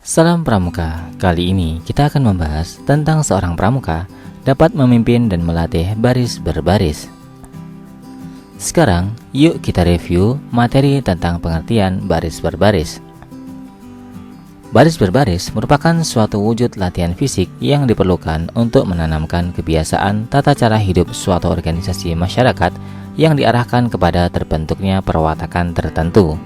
Salam Pramuka. Kali ini kita akan membahas tentang seorang pramuka dapat memimpin dan melatih baris berbaris. Sekarang, yuk kita review materi tentang pengertian baris berbaris. Baris berbaris merupakan suatu wujud latihan fisik yang diperlukan untuk menanamkan kebiasaan tata cara hidup suatu organisasi masyarakat yang diarahkan kepada terbentuknya perwatakan tertentu.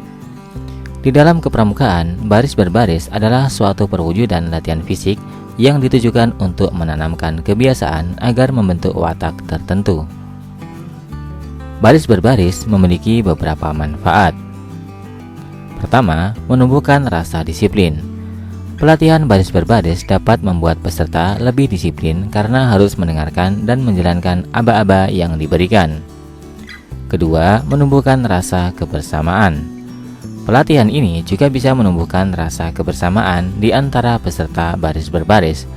Di dalam kepramukaan, baris berbaris adalah suatu perwujudan latihan fisik yang ditujukan untuk menanamkan kebiasaan agar membentuk watak tertentu. Baris berbaris memiliki beberapa manfaat. Pertama, menumbuhkan rasa disiplin. Pelatihan baris berbaris dapat membuat peserta lebih disiplin karena harus mendengarkan dan menjalankan aba-aba yang diberikan. Kedua, menumbuhkan rasa kebersamaan. Pelatihan ini juga bisa menumbuhkan rasa kebersamaan di antara peserta baris berbaris.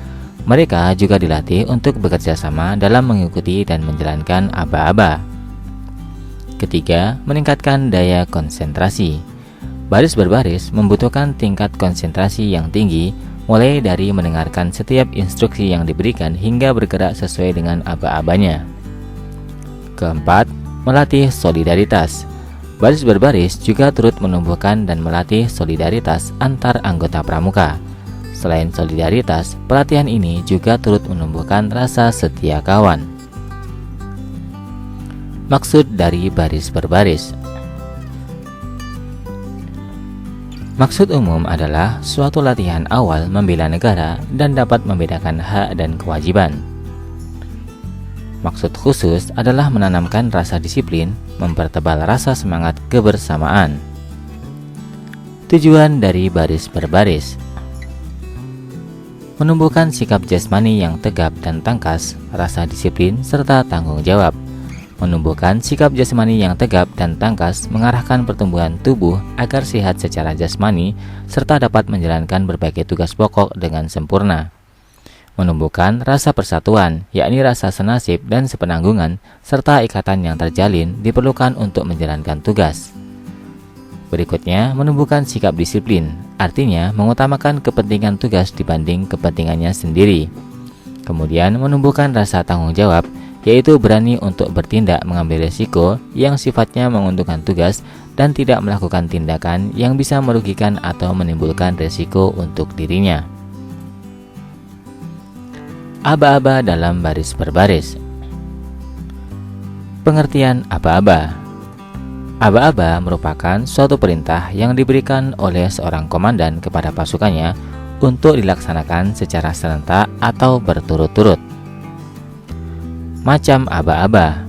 Mereka juga dilatih untuk bekerja sama dalam mengikuti dan menjalankan aba-aba. Ketiga, meningkatkan daya konsentrasi. Baris berbaris membutuhkan tingkat konsentrasi yang tinggi, mulai dari mendengarkan setiap instruksi yang diberikan hingga bergerak sesuai dengan aba-abanya. Keempat, melatih solidaritas. Baris berbaris juga turut menumbuhkan dan melatih solidaritas antar anggota pramuka. Selain solidaritas, pelatihan ini juga turut menumbuhkan rasa setia kawan. Maksud dari baris berbaris. Maksud umum adalah suatu latihan awal membela negara dan dapat membedakan hak dan kewajiban. Maksud khusus adalah menanamkan rasa disiplin, mempertebal rasa semangat kebersamaan. Tujuan dari baris berbaris: menumbuhkan sikap jasmani yang tegap dan tangkas, rasa disiplin, serta tanggung jawab. Menumbuhkan sikap jasmani yang tegap dan tangkas mengarahkan pertumbuhan tubuh agar sehat secara jasmani, serta dapat menjalankan berbagai tugas pokok dengan sempurna. Menumbuhkan rasa persatuan, yakni rasa senasib dan sepenanggungan, serta ikatan yang terjalin diperlukan untuk menjalankan tugas. Berikutnya, menumbuhkan sikap disiplin, artinya mengutamakan kepentingan tugas dibanding kepentingannya sendiri. Kemudian, menumbuhkan rasa tanggung jawab, yaitu berani untuk bertindak mengambil risiko yang sifatnya menguntungkan tugas dan tidak melakukan tindakan yang bisa merugikan atau menimbulkan risiko untuk dirinya. Aba-aba dalam baris berbaris. Pengertian aba-aba. Aba-aba merupakan suatu perintah yang diberikan oleh seorang komandan kepada pasukannya untuk dilaksanakan secara serentak atau berturut-turut. Macam aba-aba.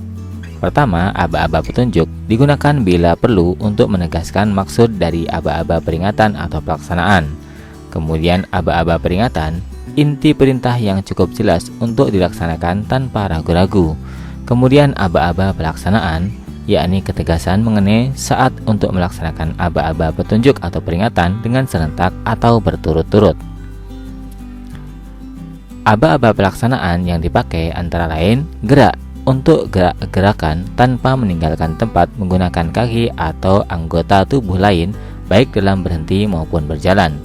Pertama, aba-aba petunjuk digunakan bila perlu untuk menegaskan maksud dari aba-aba peringatan atau pelaksanaan. Kemudian aba-aba peringatan, inti perintah yang cukup jelas untuk dilaksanakan tanpa ragu-ragu. Kemudian aba-aba pelaksanaan, yakni ketegasan mengenai saat untuk melaksanakan aba-aba petunjuk atau peringatan dengan serentak atau berturut-turut. Aba-aba pelaksanaan yang dipakai antara lain gerak untuk gerak-gerakan tanpa meninggalkan tempat menggunakan kaki atau anggota tubuh lain, baik dalam berhenti maupun berjalan.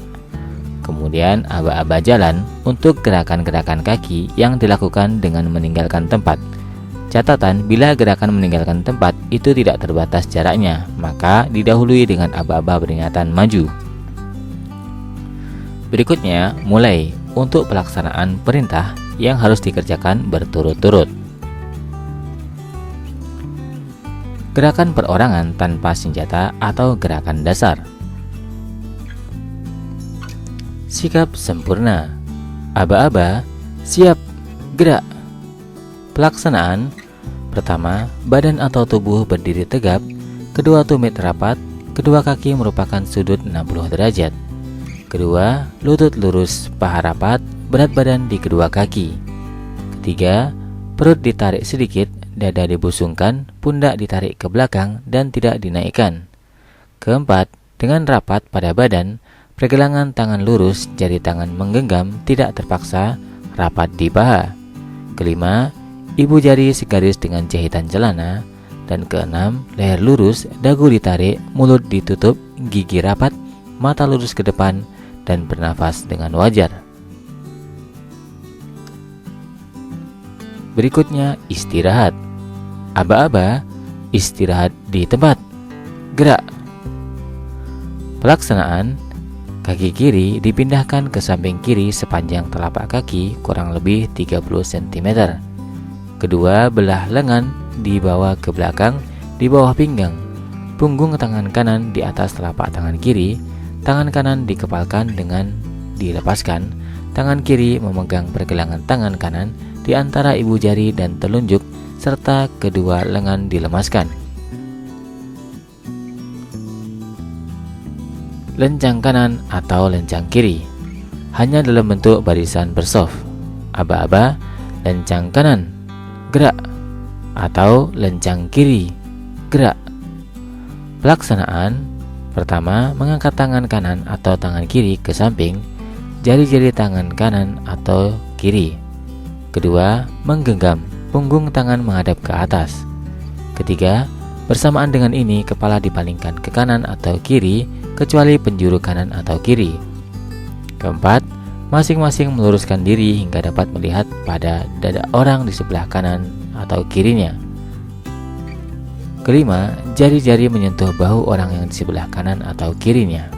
Kemudian aba-aba jalan untuk gerakan-gerakan kaki yang dilakukan dengan meninggalkan tempat. Catatan, bila gerakan meninggalkan tempat itu tidak terbatas jaraknya, maka didahului dengan aba-aba peringatan maju. Berikutnya, mulai untuk pelaksanaan perintah yang harus dikerjakan berturut-turut. Gerakan perorangan tanpa senjata atau gerakan dasar. Sikap sempurna. Aba-aba, siap, gerak. Pelaksanaan. Pertama, badan atau tubuh berdiri tegap. Kedua, tumit rapat. Kedua kaki merupakan sudut 60 derajat. Kedua, lutut lurus, paha rapat, berat badan di kedua kaki. Ketiga, perut ditarik sedikit, dada dibusungkan, pundak ditarik ke belakang dan tidak dinaikkan. Keempat, dengan rapat pada badan, pergelangan tangan lurus, jari tangan menggenggam, tidak terpaksa, rapat di paha. Kelima, ibu jari segaris dengan jahitan celana. Dan keenam, leher lurus, dagu ditarik, mulut ditutup, gigi rapat, mata lurus ke depan, dan bernafas dengan wajar. Berikutnya, istirahat. Aba-aba, istirahat di tempat. Gerak. Pelaksanaan, kaki kiri dipindahkan ke samping kiri sepanjang telapak kaki kurang lebih 30 cm. Kedua belah lengan dibawa ke belakang di bawah pinggang. Punggung tangan kanan di atas telapak tangan kiri. Tangan kanan dikepalkan dengan dilepaskan. Tangan kiri memegang pergelangan tangan kanan di antara ibu jari dan telunjuk, serta kedua lengan dilemaskan. Lencang kanan atau lencang kiri hanya dalam bentuk barisan bersoft. Aba-aba, lencang kanan, gerak, atau lencang kiri, gerak. Pelaksanaan: pertama, mengangkat tangan kanan atau tangan kiri ke samping, jari-jari tangan kanan atau kiri. Kedua, menggenggam, punggung tangan menghadap ke atas. Ketiga, bersamaan dengan ini kepala dipalingkan ke kanan atau kiri, kecuali penjuru kanan atau kiri. Keempat, masing-masing meluruskan diri hingga dapat melihat pada dada orang di sebelah kanan atau kirinya. Kelima, jari-jari menyentuh bahu orang yang di sebelah kanan atau kirinya.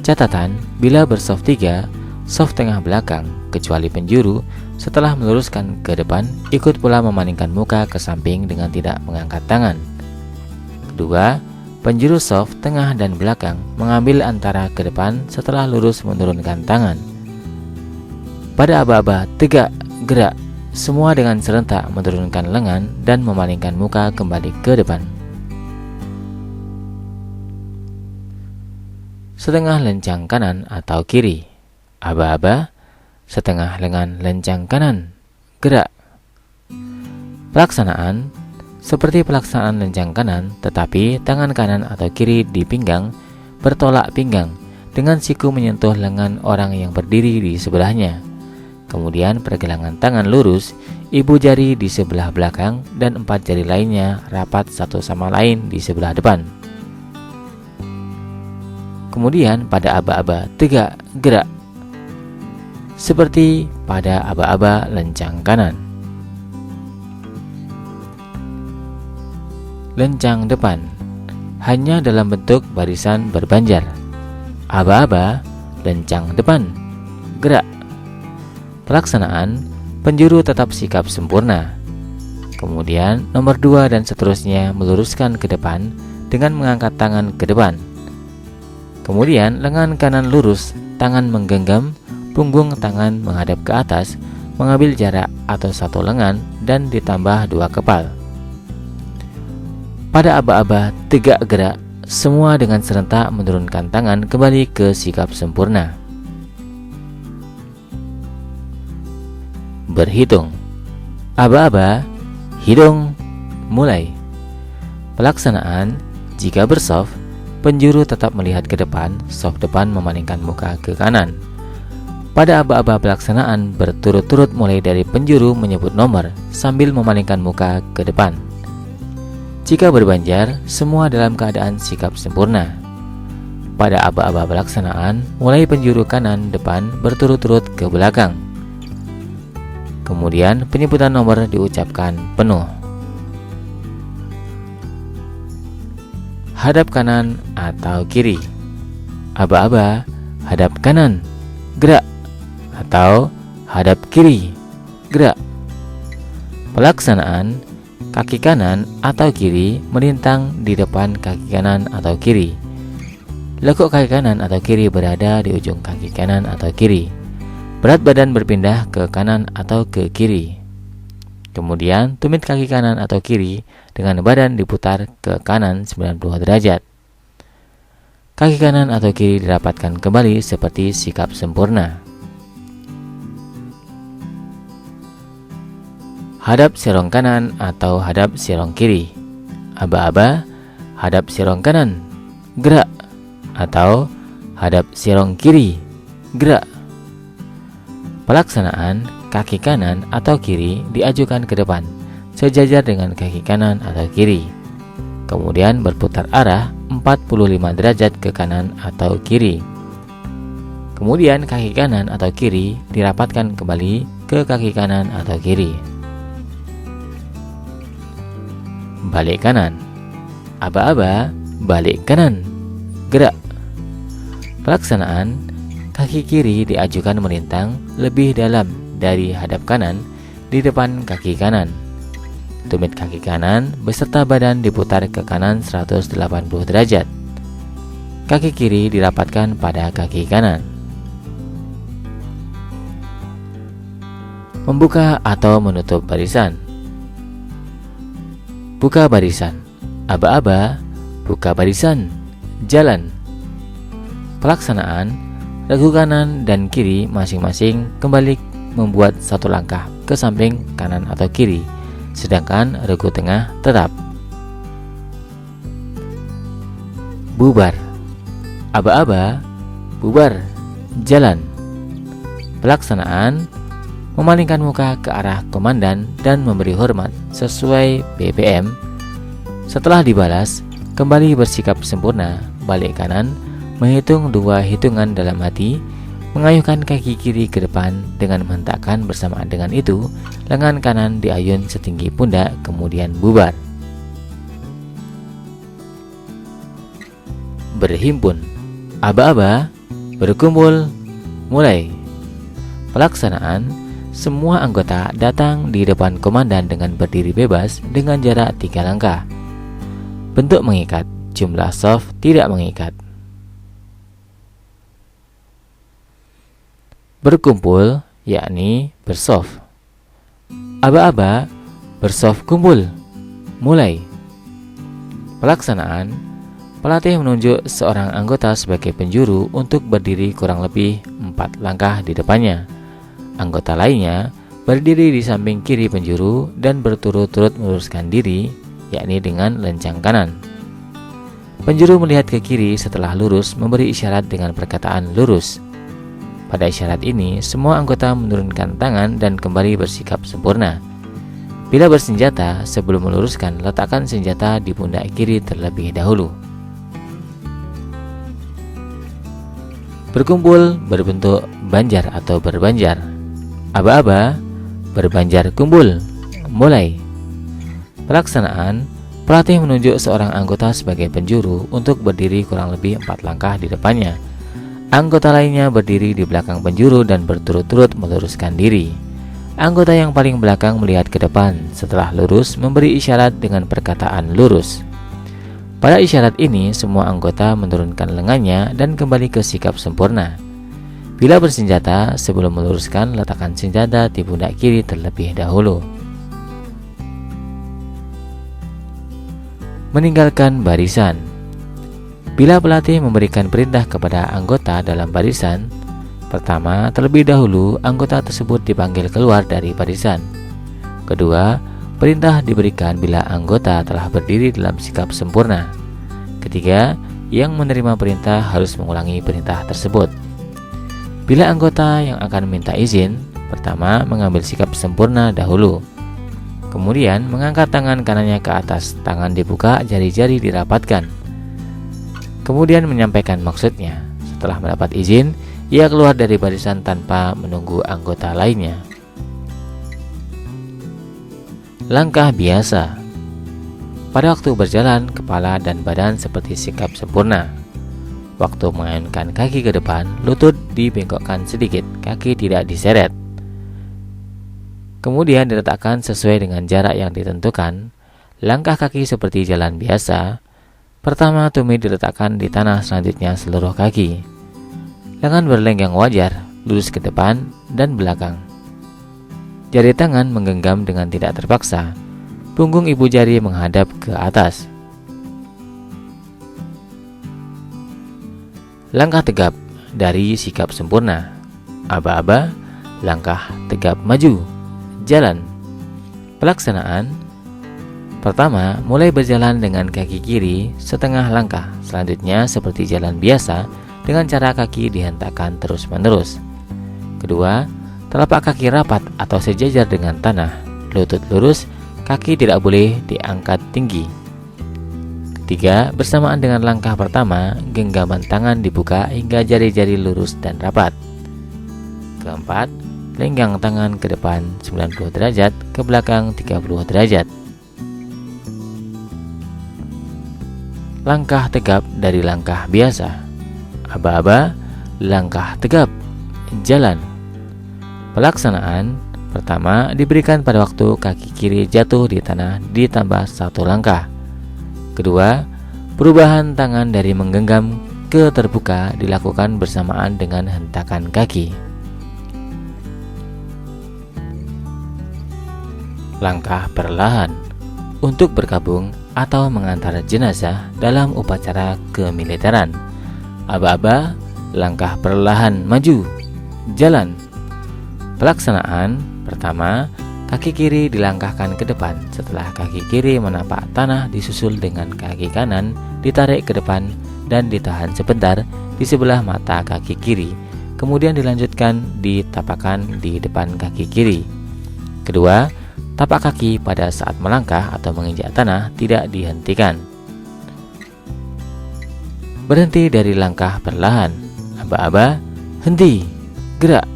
Catatan, bila bersoft 3, soft tengah belakang, kecuali penjuru, setelah meluruskan ke depan, ikut pula memalingkan muka ke samping dengan tidak mengangkat tangan. Kedua, penjuru soft tengah dan belakang mengambil antara ke depan setelah lurus menurunkan tangan. Pada aba-aba, tegak, gerak, semua dengan serentak menurunkan lengan dan memalingkan muka kembali ke depan. Setengah lencang kanan atau kiri. Aba-aba, setengah lengan lencang kanan, gerak. Pelaksanaan: seperti pelaksanaan lencang kanan, tetapi tangan kanan atau kiri di pinggang, bertolak pinggang, dengan siku menyentuh lengan orang yang berdiri di sebelahnya. Kemudian pergelangan tangan lurus, ibu jari di sebelah belakang, dan 4 jari lainnya rapat satu sama lain di sebelah depan. Kemudian pada aba-aba, tegak, gerak, seperti pada aba-aba lencang kanan. Lencang depan hanya dalam bentuk barisan berbanjar. Aba-aba, lencang depan, gerak. Pelaksanaan: penjuru tetap sikap sempurna. Kemudian nomor 2 dan seterusnya meluruskan ke depan dengan mengangkat tangan ke depan. Kemudian lengan kanan lurus, tangan menggenggam, punggung tangan menghadap ke atas, mengambil jarak atau satu lengan dan ditambah 2 kepal. Pada aba-aba, tegak, gerak, semua dengan serentak menurunkan tangan kembali ke sikap sempurna. Berhitung. Aba-aba, hitung, mulai. Pelaksanaan: jika bersoft, penjuru tetap melihat ke depan, soft depan memalingkan muka ke kanan. Pada aba-aba pelaksanaan berturut-turut mulai dari penjuru menyebut nomor sambil memalingkan muka ke depan. Jika berbanjar, semua dalam keadaan sikap sempurna. Pada aba-aba pelaksanaan, mulai penjuru kanan depan berturut-turut ke belakang. Kemudian penyebutan nomor diucapkan penuh. Hadap kanan atau kiri. Aba-aba, hadap kanan, gerak, atau hadap kiri, gerak. Pelaksanaan: kaki kanan atau kiri melintang di depan kaki kanan atau kiri. Lekuk kaki kanan atau kiri berada di ujung kaki kanan atau kiri. Berat badan berpindah ke kanan atau ke kiri. Kemudian tumit kaki kanan atau kiri dengan badan diputar ke kanan 90 derajat. Kaki kanan atau kiri dirapatkan kembali seperti sikap sempurna. Hadap sirong kanan atau hadap sirong kiri. Aba-aba, hadap sirong kanan, gerak, atau hadap sirong kiri, gerak. Pelaksanaan: kaki kanan atau kiri diajukan ke depan, sejajar dengan kaki kanan atau kiri. Kemudian berputar arah 45 derajat ke kanan atau kiri. Kemudian kaki kanan atau kiri dirapatkan kembali ke kaki kanan atau kiri. Balik kanan. Aba-aba, balik kanan. Gerak. Pelaksanaan, kaki kiri diajukan melintang lebih dalam dari hadap kanan di depan kaki kanan. Tumit kaki kanan beserta badan diputar ke kanan 180 derajat. Kaki kiri dirapatkan pada kaki kanan. Membuka atau menutup barisan. Buka barisan. Aba-aba, buka barisan. Jalan. Pelaksanaan, regu kanan dan kiri masing-masing kembali membuat satu langkah ke samping kanan atau kiri, sedangkan regu tengah tetap. Bubar. Aba-aba, bubar. Jalan. Pelaksanaan, memalingkan muka ke arah komandan dan memberi hormat sesuai BPM. Setelah dibalas, kembali bersikap sempurna, balik kanan, menghitung 2 hitungan dalam hati, mengayuhkan kaki kiri ke depan dengan menghentakkan bersamaan dengan itu, lengan kanan diayun setinggi pundak, kemudian bubar. Berhimpun. Aba-aba, berkumpul, mulai. Pelaksanaan, semua anggota datang di depan komandan dengan berdiri bebas dengan jarak 3 langkah. Bentuk mengikat, jumlah soft tidak mengikat. Berkumpul, yakni bersoft. Aba-aba, bersoft kumpul, mulai. Pelaksanaan, pelatih menunjuk seorang anggota sebagai penjuru untuk berdiri kurang lebih 4 langkah di depannya. Anggota lainnya berdiri di samping kiri penjuru dan berturut-turut meluruskan diri, yakni dengan lencang kanan. Penjuru melihat ke kiri setelah lurus, memberi isyarat dengan perkataan lurus. Pada isyarat ini, semua anggota menurunkan tangan dan kembali bersikap sempurna. Bila bersenjata, sebelum meluruskan, letakkan senjata di pundak kiri terlebih dahulu. Berkumpul berbentuk banjar atau berbanjar. Aba-aba, berbanjar kumpul, mulai. Pelaksanaan, pelatih menunjuk seorang anggota sebagai penjuru untuk berdiri kurang lebih 4 langkah di depannya. Anggota lainnya berdiri di belakang penjuru dan berturut-turut meluruskan diri. Anggota yang paling belakang melihat ke depan, setelah lurus memberi isyarat dengan perkataan lurus. Pada isyarat ini, semua anggota menurunkan lengannya dan kembali ke sikap sempurna. Bila bersenjata, sebelum meluruskan, letakkan senjata di pundak kiri terlebih dahulu. Meninggalkan barisan. Bila pelatih memberikan perintah kepada anggota dalam barisan, pertama, terlebih dahulu anggota tersebut dipanggil keluar dari barisan. Kedua, perintah diberikan bila anggota telah berdiri dalam sikap sempurna. Ketiga, yang menerima perintah harus mengulangi perintah tersebut. Bila anggota yang akan minta izin, pertama mengambil sikap sempurna dahulu. Kemudian mengangkat tangan kanannya ke atas, tangan dibuka, jari-jari dirapatkan. Kemudian menyampaikan maksudnya. Setelah mendapat izin, ia keluar dari barisan tanpa menunggu anggota lainnya. Langkah biasa. Pada waktu berjalan, kepala dan badan seperti sikap sempurna. Waktu mengayunkan kaki ke depan, lutut dibengkokkan sedikit, kaki tidak diseret. Kemudian diletakkan sesuai dengan jarak yang ditentukan. Langkah kaki seperti jalan biasa. Pertama, tumit diletakkan di tanah, selanjutnya seluruh kaki. Lengan berlenggang wajar, lurus ke depan dan belakang. Jari tangan menggenggam dengan tidak terpaksa. Punggung ibu jari menghadap ke atas. Langkah tegap dari sikap sempurna. Aba-aba, langkah tegap maju. Jalan. Pelaksanaan. Pertama, mulai berjalan dengan kaki kiri setengah langkah. Selanjutnya seperti jalan biasa dengan cara kaki dihentakkan terus-menerus. Kedua, telapak kaki rapat atau sejajar dengan tanah. Lutut lurus, kaki tidak boleh diangkat tinggi. 3. Bersamaan dengan langkah pertama, genggaman tangan dibuka hingga jari-jari lurus dan rapat. Keempat, lenggang tangan ke depan 90 derajat, ke belakang 30 derajat. Langkah tegap dari langkah biasa. Aba-aba, langkah tegap, jalan. Pelaksanaan pertama diberikan pada waktu kaki kiri jatuh di tanah ditambah 1 langkah. Kedua, perubahan tangan dari menggenggam ke terbuka dilakukan bersamaan dengan hentakan kaki. Langkah perlahan untuk bergabung atau mengantar jenazah dalam upacara kemiliteran. Aba-aba, langkah perlahan maju, jalan. Pelaksanaan pertama, kaki kiri dilangkahkan ke depan. Setelah kaki kiri menapak tanah, disusul dengan kaki kanan ditarik ke depan dan ditahan sebentar di sebelah mata kaki kiri. Kemudian dilanjutkan ditapakan di depan kaki kiri. Kedua, tapak kaki pada saat melangkah atau menginjak tanah tidak dihentikan. Berhenti dari langkah perlahan. Aba-aba, henti, gerak.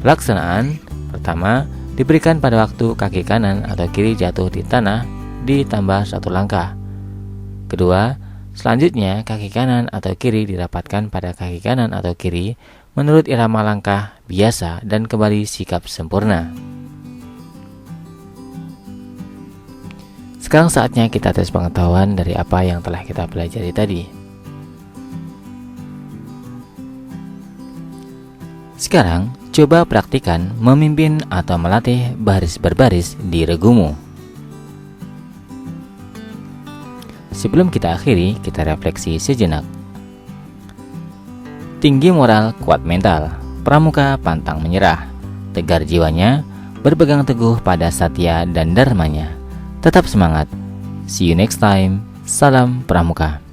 Pelaksanaan pertama diberikan pada waktu kaki kanan atau kiri jatuh di tanah ditambah 1 langkah. Kedua, selanjutnya kaki kanan atau kiri dirapatkan pada kaki kanan atau kiri menurut irama langkah biasa dan kembali sikap sempurna. Sekarang saatnya kita tes pengetahuan dari apa yang telah kita pelajari tadi. Sekarang, coba praktikan memimpin atau melatih baris berbaris di regumu. Sebelum kita akhiri, kita refleksi sejenak. Tinggi moral, kuat mental. Pramuka pantang menyerah. Tegar jiwanya, berpegang teguh pada satya dan dharmanya. Tetap semangat. See you next time. Salam Pramuka.